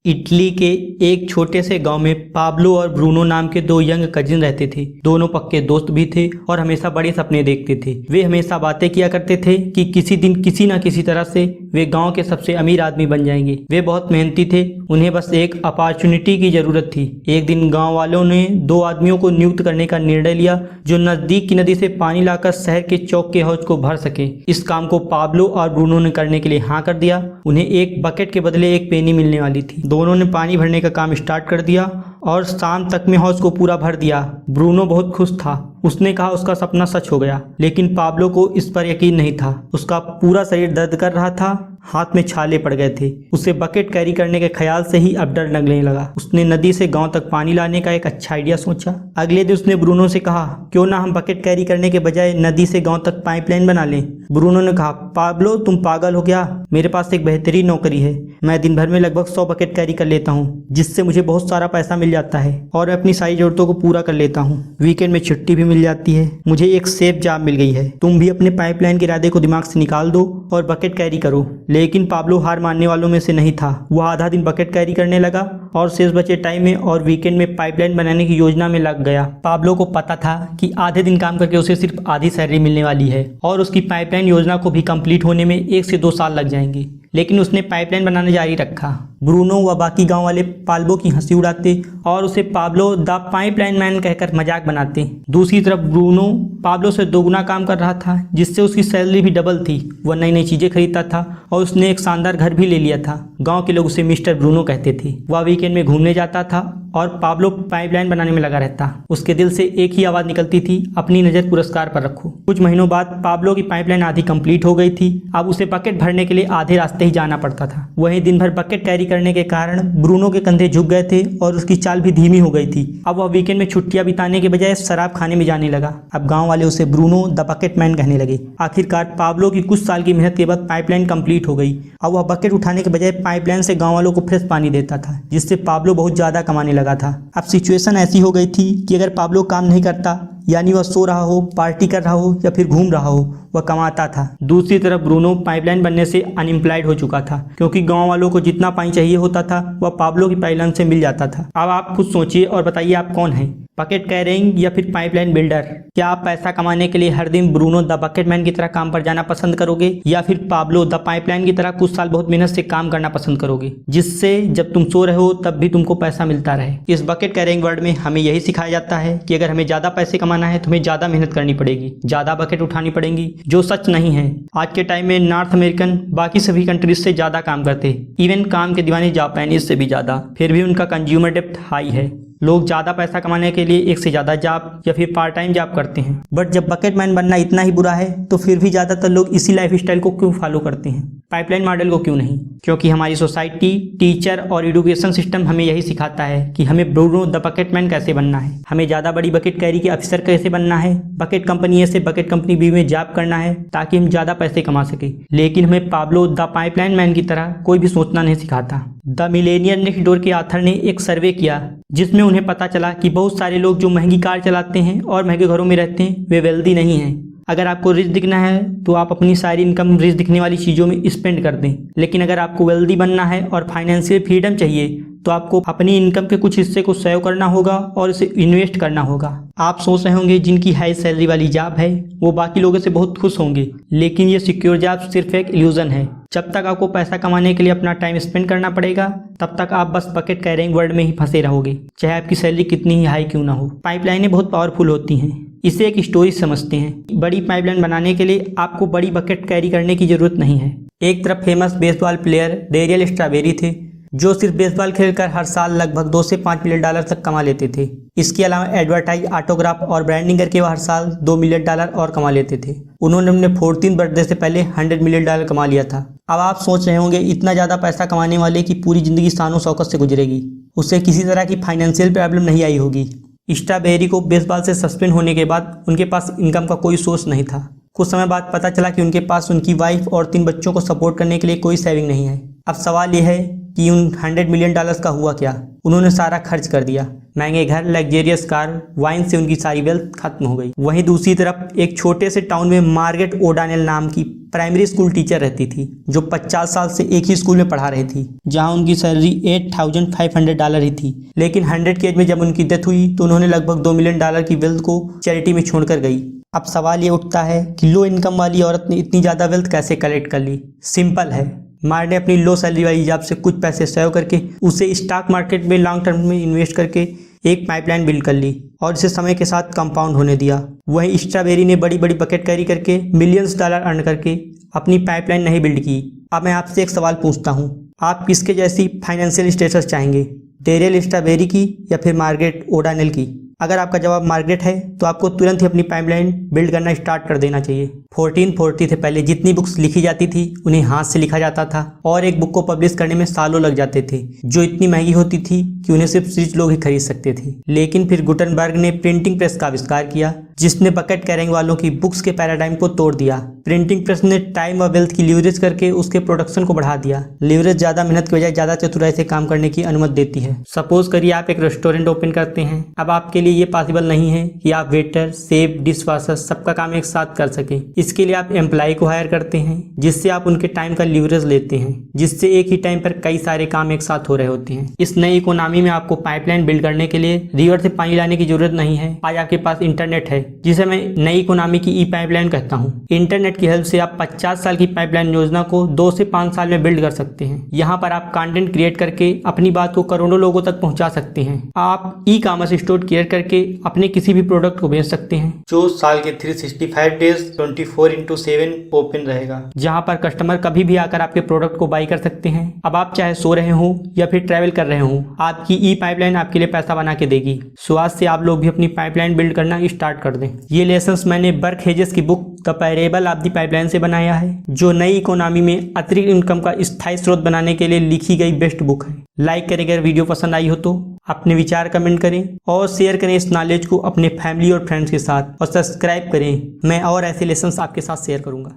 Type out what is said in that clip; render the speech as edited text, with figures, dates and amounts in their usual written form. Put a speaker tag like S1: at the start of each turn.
S1: Italy के एक छोटे से गांव में पाब्लो और ब्रूनो नाम के दो यंग कजिन रहते थे। दोनों पक्के दोस्त भी थे और हमेशा बड़े सपने देखते थे। वे हमेशा बातें किया करते थे कि किसी दिन किसी न किसी तरह से वे गांव के सबसे अमीर आदमी बन जाएंगे। वे बहुत मेहनती थे, उन्हें बस एक अपॉर्चुनिटी की जरूरत थी। एक दिन गाँव वालों ने दो आदमियों को नियुक्त करने का निर्णय लिया जो नजदीक की नदी से पानी लाकर शहर के चौक के हौज को भर सके। इस काम को पाब्लो और ब्रूनो ने करने के लिए हाँ कर दिया। उन्हें एक बकेट के बदले एक पेनी मिलने वाली थी। दोनों ने पानी भरने का काम स्टार्ट कर दिया और शाम तक में हौज को पूरा भर दिया। ब्रूनो बहुत खुश था। उसने कहा उसका सपना सच हो गया, लेकिन पाब्लो को इस पर यकीन नहीं था। उसका पूरा शरीर दर्द कर रहा था, हाथ में छाले पड़ गए थे। उसे बकेट कैरी करने के ख्याल से ही अब डर लगने लगा। उसने नदी से गांव तक पानी लाने का एक अच्छा आइडिया सोचा। अगले दिन उसने ब्रूनो से कहा, क्यों ना हम बकेट कैरी करने के बजाय नदी से गांव तक पाइपलाइन बना लें। ब्रूनो ने कहा, पाब्लो तुम पागल हो गया? मेरे पास एक बेहतरीन नौकरी है। मैं दिन भर में लगभग 100 बकेट कैरी कर लेता हूँ, जिससे मुझे बहुत सारा पैसा मिल जाता है और अपनी सारी जरूरतों को पूरा कर लेता हूँ। वीकेंड में छुट्टी भी मिल जाती है। मुझे एक सेफ जॉब मिल गई है। तुम भी अपने पाइपलाइन के इरादे को दिमाग से निकाल दो और बकेट कैरी करो। लेकिन पाब्लो हार मानने वालों में से नहीं था। वह आधा दिन बकेट कैरी करने लगा और शेष बचे टाइम में और वीकेंड में पाइपलाइन बनाने की योजना में लग गया। पाब्लो को पता था कि आधे दिन काम करके उसे सिर्फ आधी सैलरी मिलने वाली है और उसकी पाइपलाइन योजना को भी कंप्लीट होने में 1 से 2 साल लग जाएंगे। लेकिन उसने पाइपलाइन बनाना जारी रखा। ब्रूनो व बाकी गांव वाले पाब्लो की हंसी उड़ाते और उसे पाब्लो द पाइपलाइन मैन कहकर मजाक बनाते। दूसरी तरफ ब्रूनो पाब्लो से दोगुना काम कर रहा था, जिससे उसकी सैलरी भी डबल थी। वह नई नई चीजें खरीदता था और उसने एक शानदार घर भी ले लिया था। गांव के लोग उसे मिस्टर ब्रूनो कहते थे। वह वीकेंड में घूमने जाता था और पाब्लो पाइपलाइन बनाने में लगा रहता। उसके दिल से एक ही आवाज निकलती थी, अपनी नजर पुरस्कार पर रखो। कुछ महीनों बाद पाब्लो की पाइपलाइन आधी कंप्लीट हो गई थी। अब उसे बकेट भरने के लिए आधे रास्ते ही जाना पड़ता था। वहीं दिन भर बकेट कैरी करने के कारण ब्रूनो के कंधे झुक गए थे और उसकी चाल भी धीमी हो गई थी। अब वह वीकेंड में छुट्टियां बिताने के बजाय शराब खाने में जाने लगा। अब गांव वाले उसे ब्रूनो द बकेट मैन कहने लगे। आखिरकार पाब्लो की कुछ साल की मेहनत के बाद पाइपलाइन कंप्लीट हो गई। अब वह बकेट उठाने के बजाय पाइपलाइन से गांव वालों को फ्रेश पानी देता था, जिससे पाब्लो बहुत ज्यादा कमाने लगा था। अब सिचुएशन ऐसी हो गई थी कि अगर पाब्लो काम नहीं करता, यानी वह सो रहा हो, पार्टी कर रहा हो या फिर घूम रहा हो, वह कमाता था। दूसरी तरफ ब्रूनो पाइपलाइन बनने से अनएम्प्लॉयड हो चुका था, क्योंकि गांव वालों को जितना पानी चाहिए होता था वह पाब्लो की पाइपलाइन से मिल जाता था। अब आप खुद सोचिए और बताइए आप कौन हैं, बकेट कैरिंग या फिर पाइपलाइन बिल्डर? क्या आप पैसा कमाने के लिए हर दिन ब्रूनो द बकेट मैन की तरह काम पर जाना पसंद करोगे, या फिर पाब्लो द पाइपलाइन की तरह कुछ साल बहुत मेहनत से काम करना पसंद करोगे, जिससे जब तुम सो रहे हो तब भी तुमको पैसा मिलता रहे? इस बकेट कैरिंग वर्ल्ड में हमें यही सिखाया जाता है कि अगर हमें ज्यादा पैसे कमाना है तो हमें ज्यादा मेहनत करनी पड़ेगी, ज्यादा बकेट उठानी पड़ेगी, जो सच नहीं है। आज के टाइम में नॉर्थ अमेरिकन बाकी सभी कंट्रीज से ज्यादा काम करते हैं, इवन काम के दीवाने जापानीज से भी ज्यादा। फिर भी उनका कंज्यूमर डेप्थ हाई है। लोग ज्यादा पैसा कमाने के लिए एक से ज्यादा जॉब या फिर पार्ट टाइम जॉब करते हैं। बट जब बकेट मैन बनना इतना ही बुरा है तो फिर भी ज्यादातर लोग इसी लाइफ स्टाइल को क्यों फॉलो करते हैं, पाइपलाइन मॉडल को क्यों नहीं? क्योंकि हमारी सोसाइटी, टीचर और एजुकेशन सिस्टम हमें यही सिखाता है कि हमें ब्रूनो द बकेट मैन कैसे बनना है, हमें ज्यादा बड़ी बकेट कैरी के ऑफिसर कैसे बनना है, बकेट कंपनी ए से बकेट कंपनी बी में जॉब करना है ताकि हम ज्यादा पैसे कमा सके। लेकिन हमें पाब्लो द पाइपलाइन मैन की तरह कोई भी सोचना नहीं सिखाता। द मिलेनियर नेक्स्ट डोर के ऑथर ने एक सर्वे किया, जिसमें उन्हें पता चला कि बहुत सारे लोग जो महंगी कार चलाते हैं और महंगे घरों में रहते हैं वे वेल्दी नहीं हैं। अगर आपको रिच दिखना है तो आप अपनी सारी इनकम रिच दिखने वाली चीज़ों में स्पेंड कर दें, लेकिन अगर आपको वेल्दी बनना है और फाइनेंशियल फ्रीडम चाहिए तो आपको अपनी इनकम के कुछ हिस्से को सेव करना होगा और इसे इन्वेस्ट करना होगा। आप सोच रहे होंगे जिनकी हाई सैलरी वाली जॉब है वो बाकी लोगों से बहुत खुश होंगे, लेकिन ये सिक्योर जॉब सिर्फ एक इल्यूजन है। जब तक आपको पैसा कमाने के लिए अपना टाइम स्पेंड करना पड़ेगा तब तक आप बस बकेट कैरिंग वर्ल्ड में ही फंसे रहोगे, चाहे आपकी सैलरी कितनी ही हाई क्यों ना हो। पाइपलाइनें बहुत पावरफुल होती हैं, इसे एक स्टोरी समझते हैं। बड़ी पाइपलाइन बनाने के लिए आपको बड़ी बकेट कैरी करने की जरूरत नहीं है। एक तरफ famous baseball player Daryl strawberry थे, जो सिर्फ बेसबॉल खेलकर हर साल लगभग 2 से 5 मिलियन डॉलर तक कमा लेते थे। इसके अलावा एडवर्टाइज, ऑटोग्राफ और ब्रांडिंग करके वह हर साल 2 मिलियन डॉलर और कमा लेते थे। उन्होंने अपने 14th बर्थडे से पहले 100 मिलियन डॉलर कमा लिया था। अब आप सोच रहे होंगे इतना ज़्यादा पैसा कमाने वाले की पूरी ज़िंदगी शानो शौकत से गुजरेगी, उससे किसी तरह की फाइनेंशियल प्रॉब्लम नहीं आई होगी। स्ट्रॉबेरी को बेसबॉल से सस्पेंड होने के बाद उनके पास इनकम का कोई सोर्स नहीं था। कुछ समय बाद पता चला कि उनके पास उनकी वाइफ और 3 बच्चों को सपोर्ट करने के लिए कोई सेविंग नहीं है। अब सवाल यह है कि उन $100 मिलियन का हुआ क्या। उन्होंने सारा खर्च कर दिया। महंगे घर, लग्जेरियस कार, वाइन से उनकी सारी वेल्थ खत्म हो गई। वहीं दूसरी तरफ एक छोटे से टाउन में मार्गरेट ओडानेल नाम की प्राइमरी स्कूल टीचर रहती थी, जो 50 साल से एक ही स्कूल में पढ़ा रही थी, जहां उनकी सैलरी $8,500 ही थी। लेकिन 100 की एज में जब उनकी डेथ हुई तो उन्होंने लगभग $2 मिलियन की वेल्थ को चैरिटी में छोड़कर गई। अब सवाल ये उठता है कि लो इनकम वाली औरत ने इतनी ज़्यादा वेल्थ कैसे कलेक्ट कर ली। सिंपल है, मार ने अपनी लो सैलरी वाली जॉब से कुछ पैसे सेव करके उसे स्टॉक मार्केट में लॉन्ग टर्म में इन्वेस्ट करके एक पाइपलाइन बिल्ड कर ली और इसे समय के साथ कंपाउंड होने दिया। वहीं स्ट्रॉबेरी ने बड़ी बड़ी बकेट कैरी करके $मिलियंस अर्न करके अपनी पाइपलाइन नहीं बिल्ड की। अब मैं आपसे एक सवाल पूछता हूँ, आप किसके जैसी फाइनेंशियल स्टेटस चाहेंगे, डेरियल स्ट्रॉबेरी की या फिर मार्गरेट ओडानेल की? अगर आपका जवाब मार्गरेट है तो आपको तुरंत ही अपनी पाइपलाइन बिल्ड करना स्टार्ट कर देना चाहिए। 1440 से पहले जितनी बुक्स लिखी जाती थी उन्हें हाथ से लिखा जाता था और एक बुक को पब्लिश करने में सालों लग जाते थे, जो इतनी महंगी होती थी कि उन्हें सिर्फ रिच लोग ही खरीद सकते थे। लेकिन फिर गुटनबर्ग ने प्रिंटिंग प्रेस का आविष्कार किया, जिसने बकेट कैरिंग वालों की बुक्स के पैराडाइम को तोड़ दिया। प्रिंटिंग प्रेस ने टाइम और वेल्थ की लीवरेज करके उसके प्रोडक्शन को बढ़ा दिया। लीवरेज ज्यादा मेहनत की बजाय ज्यादा चतुराई से काम करने की अनुमति देती है। सपोज करिए आप एक रेस्टोरेंट ओपन करते हैं। अब आपके लिए ये पॉसिबल नहीं है कि आप वेटर, शेफ, डिशवॉशर सबका काम एक साथ कर सकें। इसके लिए आप एम्प्लॉय को हायर करते हैं, जिससे आप उनके टाइम का लीवरेज लेते हैं, जिससे एक ही टाइम पर कई सारे काम एक साथ हो रहे होते हैं। इस नई इकोनॉमी में आपको पाइपलाइन बिल्ड करने के लिए रिवर से पानी लाने की जरूरत नहीं है। आज आपके पास इंटरनेट है, जिसे मैं नई इकोनॉमी की ई पाइपलाइन कहता हूँ। इंटरनेट की हेल्प से आप 50 साल की पाइपलाइन योजना को 2 से 5 साल में बिल्ड कर सकते हैं। यहाँ पर आप कंटेंट क्रिएट करके अपनी बात को करोड़ों लोगों तक पहुँचा सकते हैं। आप ई कॉमर्स स्टोर क्रिएट करके अपने किसी भी प्रोडक्ट को बेच सकते हैं, जो साल के 365 डेज 24/7 ओपन रहेगा, जहाँ पर कस्टमर कभी भी आकर आपके प्रोडक्ट को बाई कर सकते हैं। अब आप चाहे सो रहे हो या फिर ट्रैवल कर रहे हो, आपकी ई पाइपलाइन आपके लिए पैसा बना के देगी। सो आज से आप लोग भी अपनी पाइपलाइन बिल्ड करना स्टार्ट कर दें। ये लेसन्स मैंने बर्क हेजेस की book the parable of the pipeline से बनाया है, जो नई इकोनॉमी में अतिरिक्त इनकम का स्थायी स्रोत बनाने के लिए लिखी गई बेस्ट बुक है। लाइक करें अगर वीडियो पसंद आई हो तो, अपने विचार कमेंट करें और शेयर करें इस नॉलेज को अपने फैमिली और फ्रेंड्स के साथ, और सब्सक्राइब करें। मैं और ऐसे लेसन्स आपके साथ शेयर करूंगा।